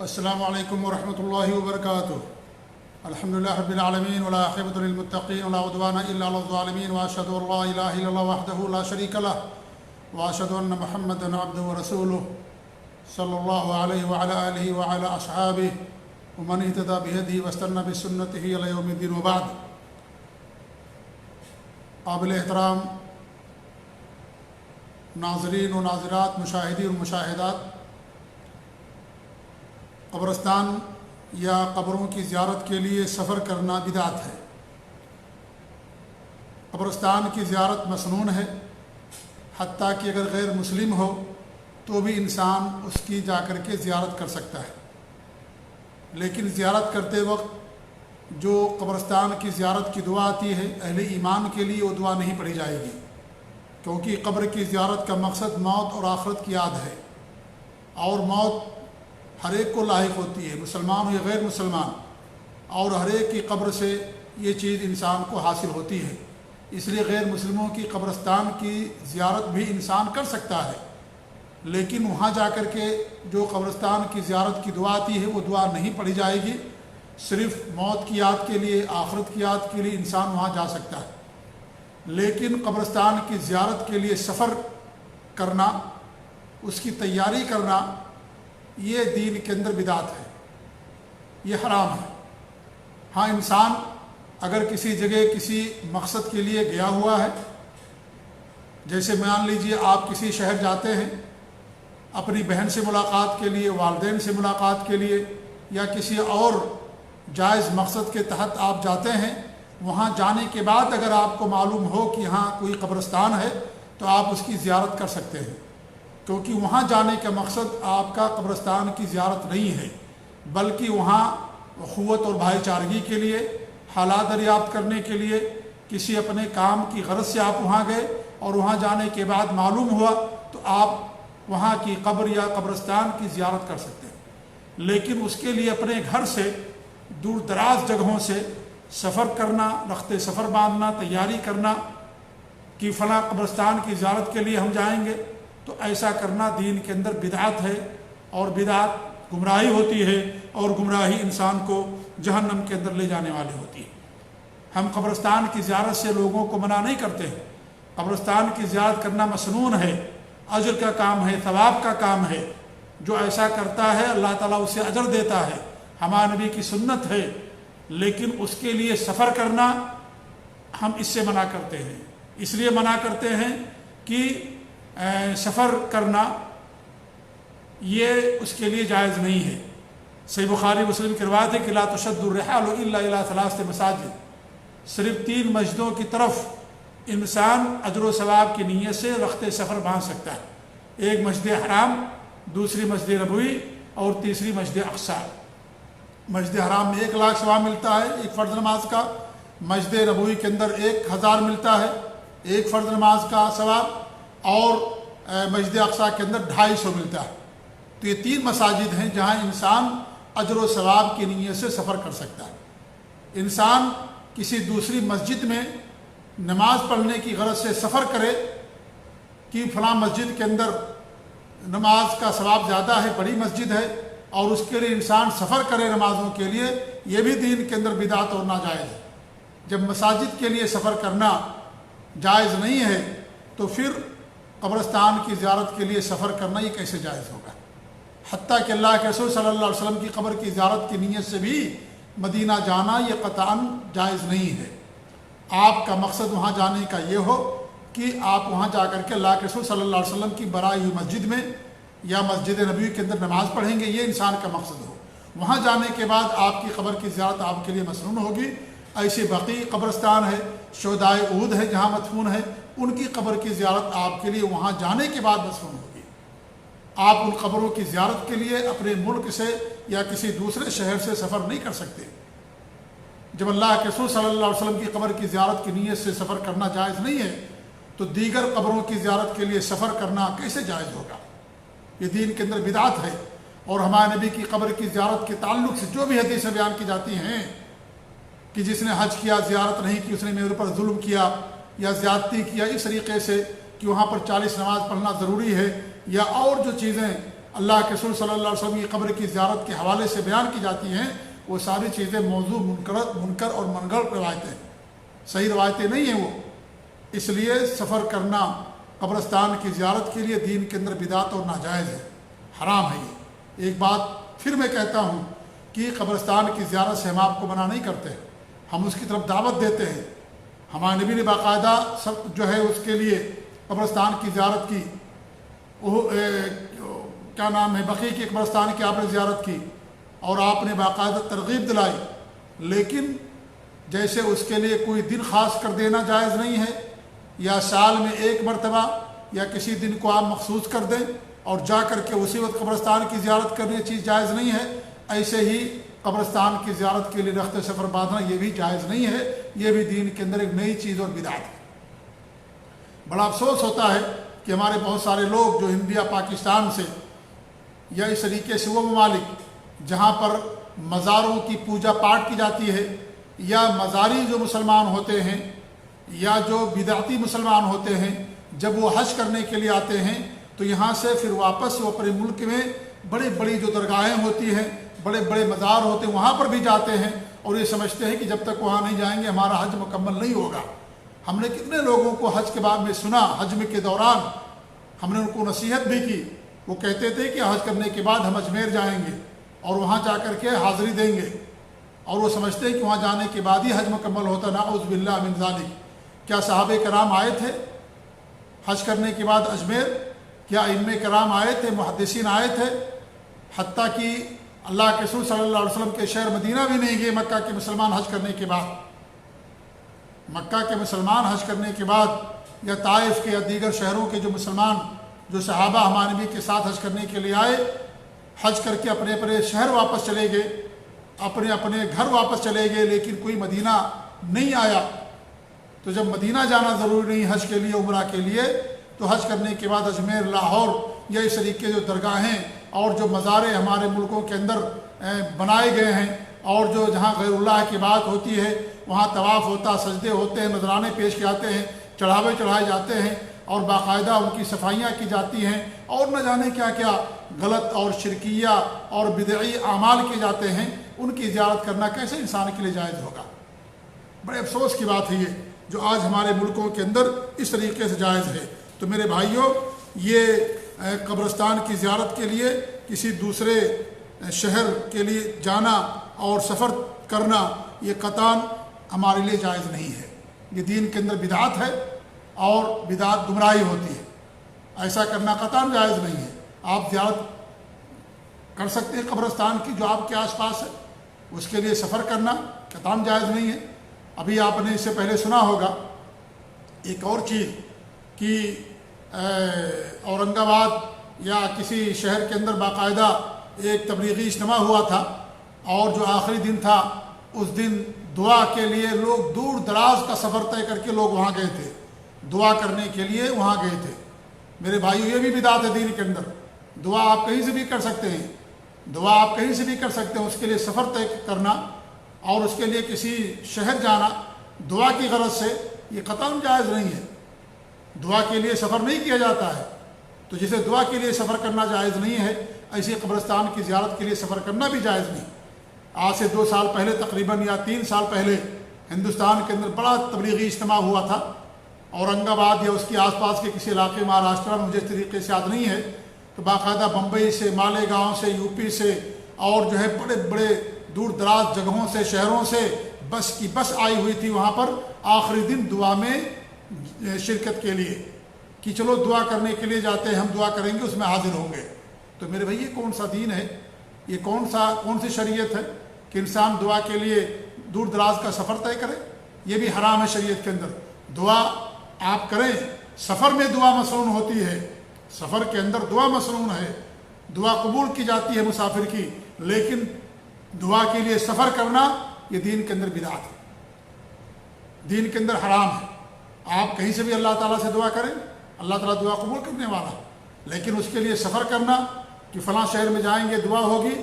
السلام علیکم ورحمۃ اللہ وبرکاتہ۔ الحمدللہ رب العالمین والعاقبۃ للمتقین ولا عدوان الا علی الظالمین واشهد ان لا الہ الا اللہ وحدہ لا شریک لہ واشهد ان محمدا عبدہ ورسولہ صلی اللہ علیہ وعلی آلہ وعلی اصحابہ ومن اہتدی بہدیہ واستنى بسنتہ الی یوم الدین وبعد۔ قابل احترام ناظرین و ناظرات، مشاہدین و مشاہدات، قبرستان یا قبروں کی زیارت کے لیے سفر کرنا بدعت ہے۔ قبرستان کی زیارت مسنون ہے، حتیٰ کہ اگر غیر مسلم ہو تو بھی انسان اس کی جا کر کے زیارت کر سکتا ہے، لیکن زیارت کرتے وقت جو قبرستان کی زیارت کی دعا آتی ہے، اہل ایمان کے لیے وہ دعا نہیں پڑھی جائے گی، کیونکہ قبر کی زیارت کا مقصد موت اور آخرت کی یاد ہے، اور موت ہر ایک کو لاحق ہوتی ہے، مسلمان ہو یا غیر مسلمان، اور ہر ایک کی قبر سے یہ چیز انسان کو حاصل ہوتی ہے۔ اس لیے غیر مسلموں کی قبرستان کی زیارت بھی انسان کر سکتا ہے، لیکن وہاں جا کر کے جو قبرستان کی زیارت کی دعا آتی ہے وہ دعا نہیں پڑھی جائے گی۔ صرف موت کی یاد کے لیے، آخرت کی یاد کے لیے انسان وہاں جا سکتا ہے، لیکن قبرستان کی زیارت کے لیے سفر کرنا، اس کی تیاری کرنا، یہ دین کے اندر بدعت ہے، یہ حرام ہے۔ ہاں، انسان اگر کسی جگہ کسی مقصد کے لیے گیا ہوا ہے، جیسے مان لیجئے آپ کسی شہر جاتے ہیں اپنی بہن سے ملاقات کے لیے، والدین سے ملاقات کے لیے، یا کسی اور جائز مقصد کے تحت آپ جاتے ہیں، وہاں جانے کے بعد اگر آپ کو معلوم ہو کہ یہاں کوئی قبرستان ہے تو آپ اس کی زیارت کر سکتے ہیں، کیونکہ وہاں جانے کا مقصد آپ کا قبرستان کی زیارت نہیں ہے، بلکہ وہاں اخوت اور بھائی چارگی کے لیے، حالات دریافت کرنے کے لیے، کسی اپنے کام کی غرض سے آپ وہاں گئے اور وہاں جانے کے بعد معلوم ہوا تو آپ وہاں کی قبر یا قبرستان کی زیارت کر سکتے ہیں۔ لیکن اس کے لیے اپنے گھر سے دور دراز جگہوں سے سفر کرنا، رخت سفر باندھنا، تیاری کرنا کہ فلاں قبرستان کی زیارت کے لیے ہم جائیں گے، تو ایسا کرنا دین کے اندر بدعت ہے، اور بدعت گمراہی ہوتی ہے، اور گمراہی انسان کو جہنم کے اندر لے جانے والی ہوتی ہے۔ ہم قبرستان کی زیارت سے لوگوں کو منع نہیں کرتے ہیں، قبرستان کی زیارت کرنا مسنون ہے، اجر کا کام ہے، ثواب کا کام ہے۔ جو ایسا کرتا ہے اللہ تعالیٰ اسے اجر دیتا ہے، ہمارے نبی کی سنت ہے، لیکن اس کے لیے سفر کرنا ہم اس سے منع کرتے ہیں۔ اس لیے منع کرتے ہیں کہ سفر کرنا یہ اس کے لیے جائز نہیں ہے۔ صحیح بخاری مسلم کی روایت ہے کہ لا تشد الرحال الا الى 3 مساجد، صرف 3 مسجدوں کی طرف انسان اجر و ثواب کی نیت سے رخت سفر باندھ سکتا ہے۔ ایک مسجد حرام، دوسری مسجد نبوی، اور تیسری مسجد اقصی۔ مسجد حرام میں 1 لاکھ ثواب ملتا ہے ایک فرض نماز کا، مسجد نبوی کے اندر 1000 ملتا ہے ایک فرض نماز کا ثواب، اور مسجد اقصی کے اندر 250 ملتا ہے۔ تو یہ 3 مساجد ہیں جہاں انسان اجر و ثواب کی نیت سے سفر کر سکتا ہے۔ انسان کسی دوسری مسجد میں نماز پڑھنے کی غرض سے سفر کرے کہ فلاں مسجد کے اندر نماز کا ثواب زیادہ ہے، بڑی مسجد ہے، اور اس کے لیے انسان سفر کرے نمازوں کے لیے، یہ بھی دین کے اندر بدعت اور ناجائز ہے۔ جب مساجد کے لیے سفر کرنا جائز نہیں ہے تو پھر قبرستان کی زیارت کے لیے سفر کرنا یہ کیسے جائز ہوگا؟ حتیٰ کہ اللہ کے رسول صلی اللہ علیہ وسلم کی قبر کی زیارت کی نیت سے بھی مدینہ جانا یہ قطعاً جائز نہیں ہے۔ آپ کا مقصد وہاں جانے کا یہ ہو کہ آپ وہاں جا کر کے اللہ کے رسول صلی اللہ علیہ وسلم کی بنائی ہوئی مسجد میں یا مسجد نبوی کے اندر نماز پڑھیں گے، یہ انسان کا مقصد ہو۔ وہاں جانے کے بعد آپ کی قبر کی زیارت آپ کے لیے مسنون ہوگی۔ ایسے بقیع قبرستان ہے، شہدائے احد ہے جہاں مدفون ہے، ان کی قبر کی زیارت آپ کے لیے وہاں جانے کے بعد مسنون ہوگی۔ آپ ان قبروں کی زیارت کے لیے اپنے ملک سے یا کسی دوسرے شہر سے سفر نہیں کر سکتے۔ جب اللہ کے رسول صلی اللہ علیہ وسلم کی قبر کی زیارت کی نیت سے سفر کرنا جائز نہیں ہے تو دیگر قبروں کی زیارت کے لیے سفر کرنا کیسے جائز ہوگا؟ یہ دین کے اندر بدعت ہے۔ اور ہمارے نبی کی قبر کی زیارت کے تعلق سے جو بھی حدیثیں بیان کی جاتی ہیں کہ جس نے حج کیا زیارت نہیں کی، اس نے میرے اوپر ظلم کیا یا زیادتی کیا، اس طریقے سے کہ وہاں پر 40 نماز پڑھنا ضروری ہے، یا اور جو چیزیں اللہ کے رسول صلی اللہ علیہ وسلم کی قبر کی زیارت کے حوالے سے بیان کی جاتی ہیں وہ ساری چیزیں موضوع منکر اور منگڑ روایتیں، صحیح روایتیں نہیں ہیں وہ. اس لیے سفر کرنا قبرستان کی زیارت کے لیے دین کے اندر بدعت اور ناجائز ہے، حرام ہے یہ. ایک بات پھر میں کہتا ہوں کہ قبرستان کی زیارت سے ہم آپ کو منع نہیں کرتے، ہم اس کی طرف دعوت دیتے ہیں. ہمارے نبی نے باقاعدہ سب جو ہے اس کے لیے قبرستان کی زیارت کی. کیا نام ہے، بقیع کی قبرستان کی آپ نے زیارت کی اور آپ نے باقاعدہ ترغیب دلائی، لیکن جیسے اس کے لیے کوئی دن خاص کر دینا جائز نہیں ہے، یا سال میں ایک مرتبہ یا کسی دن کو آپ مخصوص کر دیں اور جا کر کے اسی وقت قبرستان کی زیارت کرنے یہ چیز جائز نہیں ہے. ایسے ہی قبرستان کی زیارت کے لیے رخت سفر باندھنا یہ بھی جائز نہیں ہے، یہ بھی دین کے اندر ایک نئی چیز اور بدعت ہے. بڑا افسوس ہوتا ہے کہ ہمارے بہت سارے لوگ جو انڈیا پاکستان سے یا اس طریقے سے وہ ممالک جہاں پر مزاروں کی پوجا پاٹ کی جاتی ہے، یا مزاری جو مسلمان ہوتے ہیں یا جو بدعتی مسلمان ہوتے ہیں، جب وہ حج کرنے کے لیے آتے ہیں تو یہاں سے پھر واپس وہ اپنے ملک میں بڑی بڑی جو درگاہیں ہوتی ہیں، بڑے بڑے مزار ہوتے ہیں، وہاں پر بھی جاتے ہیں اور یہ سمجھتے ہیں کہ جب تک وہاں نہیں جائیں گے ہمارا حج مکمل نہیں ہوگا. ہم نے کتنے لوگوں کو حج کے بعد میں سنا، حج میں کے دوران ہم نے ان کو نصیحت بھی کی، وہ کہتے تھے کہ حج کرنے کے بعد ہم اجمیر جائیں گے اور وہاں جا کر کے حاضری دیں گے، اور وہ سمجھتے ہیں کہ وہاں جانے کے بعد ہی حج مکمل ہوتا. نعوذ باللہ من ذالک. کیا صحابہ کرام آئے تھے حج کرنے کے بعد اجمیر؟ کیا ائمہ کرام آئے تھے، محدثین آئے تھے؟ حتیٰ کہ اللہ کے رسول صلی اللہ علیہ وسلم کے شہر مدینہ بھی نہیں گئے مکہ کے مسلمان حج کرنے کے بعد. مکہ کے مسلمان حج کرنے کے بعد یا طائف کے یا دیگر شہروں کے جو مسلمان جو صحابہ ہمارے نبی کے ساتھ حج کرنے کے لیے آئے، حج کر کے اپنے اپنے شہر واپس چلے گئے، اپنے اپنے گھر واپس چلے گئے، لیکن کوئی مدینہ نہیں آیا. تو جب مدینہ جانا ضروری نہیں حج کے لیے، عمرہ کے لیے، تو حج کرنے کے بعد اجمیر، لاہور یا اس طریقے جو درگاہیں اور جو مزاریں ہمارے ملکوں کے اندر بنائے گئے ہیں، اور جو جہاں غیر اللہ کی بات ہوتی ہے وہاں طواف ہوتا، سجدے ہوتے ہیں، نذرانے پیش کیے جاتے ہیں، چڑھاوے چڑھائے جاتے ہیں اور باقاعدہ ان کی صفائیاں کی جاتی ہیں، اور نہ جانے کیا کیا غلط اور شرکیہ اور بدعی اعمال کیے جاتے ہیں. ان کی زیارت کرنا کیسے انسان کے لیے جائز ہوگا؟ بڑے افسوس کی بات ہے یہ جو آج ہمارے ملکوں کے اندر اس طریقے سے جائز ہے. تو میرے بھائیوں، یہ قبرستان کی زیارت کے لیے کسی دوسرے شہر کے لیے جانا اور سفر کرنا یہ قطعاً ہمارے لیے جائز نہیں ہے. یہ دین کے اندر بدعت ہے اور بدعت گمراہی ہوتی ہے. ایسا کرنا قطعاً جائز نہیں ہے. آپ زیارت کر سکتے ہیں قبرستان کی جو آپ کے آس پاس ہے، اس کے لیے سفر کرنا قطعاً جائز نہیں ہے. ابھی آپ نے اس سے پہلے سنا ہوگا ایک اور چیز کہ اورنگ آباد یا کسی شہر کے اندر باقاعدہ ایک تبلیغی اجتماع ہوا تھا، اور جو آخری دن تھا اس دن دعا کے لیے لوگ دور دراز کا سفر طے کر کے لوگ وہاں گئے تھے، دعا کرنے کے لیے وہاں گئے تھے. میرے بھائیو، یہ بھی بدعت ہے دین کے اندر. دعا آپ کہیں سے بھی کر سکتے ہیں، دعا آپ کہیں سے بھی کر سکتے ہیں. اس کے لیے سفر طے کرنا اور اس کے لیے کسی شہر جانا دعا کی غرض سے یہ قطعاً جائز نہیں ہے. دعا کے لیے سفر نہیں کیا جاتا ہے. تو جسے دعا کے لیے سفر کرنا جائز نہیں ہے، ایسی قبرستان کی زیارت کے لیے سفر کرنا بھی جائز نہیں. آج سے 2 سال پہلے تقریباً یا 3 سال پہلے ہندوستان کے اندر بڑا تبلیغی اجتماع ہوا تھا اورنگ آباد یا اس کے آس پاس کے کسی علاقے، مہاراشٹر میں، مجھے اس طریقے سے یاد نہیں ہے. تو باقاعدہ بمبئی سے، مالیگاؤں سے، یو پی سے اور جو ہے بڑے بڑے دور دراز جگہوں سے، شہروں سے بس کی بس آئی ہوئی تھی وہاں پر آخری دن دعا میں شرکت کے لیے کہ چلو دعا کرنے کے لیے جاتے ہیں، ہم دعا کریں گے، اس میں حاضر ہوں گے. تو میرے بھائی، یہ کون سا دین ہے؟ یہ کون سی شریعت ہے کہ انسان دعا کے لیے دور دراز کا سفر طے کرے؟ یہ بھی حرام ہے شریعت کے اندر. دعا آپ کریں، سفر میں دعا مسنون ہوتی ہے، سفر کے اندر دعا مسنون ہے، دعا قبول کی جاتی ہے مسافر کی، لیکن دعا کے لیے سفر کرنا یہ دین کے اندر بدعت ہے، دین کے اندر حرام ہے. آپ کہیں سے بھی اللہ تعالیٰ سے دعا کریں، اللہ تعالیٰ دعا قبول کرنے والا ہے، لیکن اس کے لیے سفر کرنا کہ فلاں شہر میں جائیں گے دعا ہوگی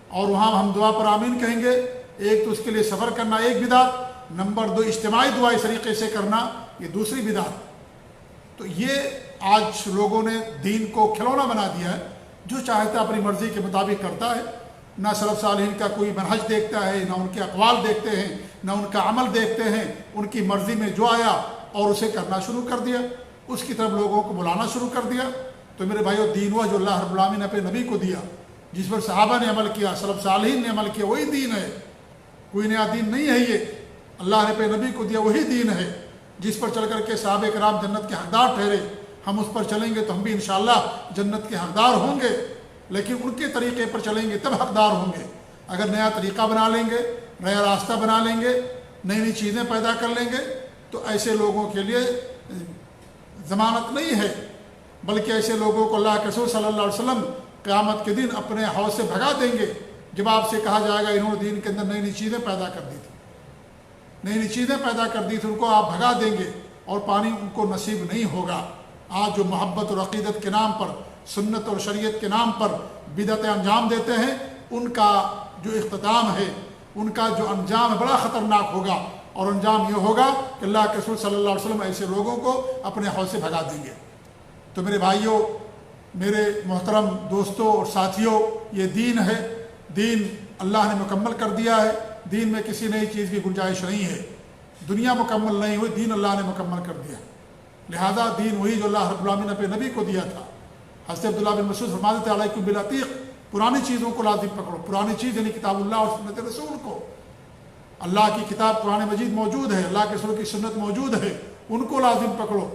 اور وہاں ہم دعا پر آمین کہیں گے، ایک تو اس کے لیے سفر کرنا ایک بدعت، نمبر 2 اجتماعی دعا اس طریقے سے کرنا یہ دوسری بدعت. تو یہ آج لوگوں نے دین کو کھلونا بنا دیا ہے. جو چاہتا اپنی مرضی کے مطابق کرتا ہے، نہ سلف صالحین کا کوئی منہج دیکھتا ہے، نہ ان کے اقوال دیکھتے ہیں، نہ ان کا عمل دیکھتے ہیں، ان کی مرضی میں جو آیا اور اسے کرنا شروع کر دیا، اس کی طرف لوگوں کو بلانا شروع کر دیا۔ تو میرے بھائیو، دین ہوا جو اللہ رب العالمین نے اپنے نبی کو دیا، جس پر صحابہ نے عمل کیا، سلف صالحین نے عمل کیا، وہی دین ہے، کوئی نیا دین نہیں ہے۔ یہ اللہ نے اپنے نبی کو دیا وہی دین ہے، جس پر چل کر کے صحابہ کرام جنت کے حقدار ٹھہرے۔ ہم اس پر چلیں گے تو ہم بھی انشاءاللہ جنت کے حقدار ہوں گے، لیکن ان کے طریقے پر چلیں گے تب حقدار ہوں گے۔ اگر نیا طریقہ بنا لیں گے، نیا راستہ بنا لیں گے، نئی نئی چیزیں پیدا کر لیں گے، تو ایسے لوگوں کے لیے ضمانت نہیں ہے، بلکہ ایسے لوگوں کو اللہ کے رسول صلی اللہ علیہ وسلم قیامت کے دن اپنے حوض سے بھگا دیں گے، جب آپ سے کہا جائے گا انہوں نے دین کے اندر نئی نئی چیزیں پیدا کر دی تھی، نئی نئی چیزیں پیدا کر دی تھی، ان کو آپ بھگا دیں گے اور پانی ان کو نصیب نہیں ہوگا۔ آج جو محبت اور عقیدت کے نام پر، سنت اور شریعت کے نام پر بدعتیں انجام دیتے ہیں، ان کا جو اختتام ہے، ان کا جو انجام ہے، بڑا خطرناک ہوگا، اور انجام یہ ہوگا کہ اللہ کے رسول صلی اللہ علیہ وسلم ایسے لوگوں کو اپنے حوض سے بھگا دیں گے۔ تو میرے بھائیوں، میرے محترم دوستوں اور ساتھیوں، یہ دین ہے، دین اللہ نے مکمل کر دیا ہے، دین میں کسی نئی چیز کی گنجائش نہیں ہے۔ دنیا مکمل نہیں ہوئی، دین اللہ نے مکمل کر دیا، لہذا دین وہی جو اللہ رب العالمین نے اپنے نبی کو دیا تھا۔ حضرت عبداللہ بن مسعود فرماتے تھے علیکم بالعتیق، پرانی چیزوں کو لازم پکڑو۔ پرانی چیز یعنی کتاب اللہ اور سنت رسول کو۔ اللہ کی کتاب قرآن مجید موجود ہے، اللہ کے رسول کی سنت موجود ہے، ان کو لازم پکڑو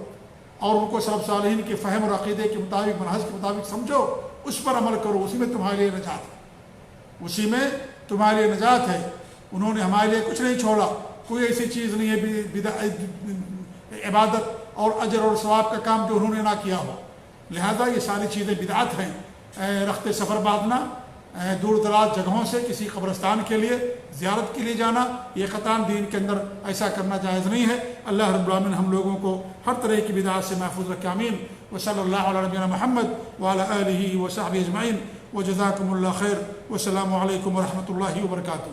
اور ان کو سلف صالحین کے فہم اور عقیدے کے مطابق، منہج کے مطابق سمجھو، اس پر عمل کرو، اسی میں تمہارے لیے نجات ہے، اسی میں تمہارے لیے نجات ہے۔ انہوں نے ہمارے لیے کچھ نہیں چھوڑا، کوئی ایسی چیز نہیں ہے عبادت اور اجر اور ثواب کا کام جو انہوں نے نہ کیا ہو، لہذا یہ ساری چیزیں بدعت ہیں۔ رخت سفر باندھنا، دور دراز جگہوں سے کسی قبرستان کے لیے زیارت کے لیے جانا، یہ قطعاً دین کے اندر ایسا کرنا جائز نہیں ہے۔ اللہ رب العالمین ہم لوگوں کو ہر طرح کی بدعات سے محفوظ رکھے، آمین۔ وصلی اللہ علی نبینا محمد وعلی آلہ وصحبہ اجمعین، وجزاکم اللہ خیر، والسلام علیکم ورحمۃ اللہ وبرکاتہ۔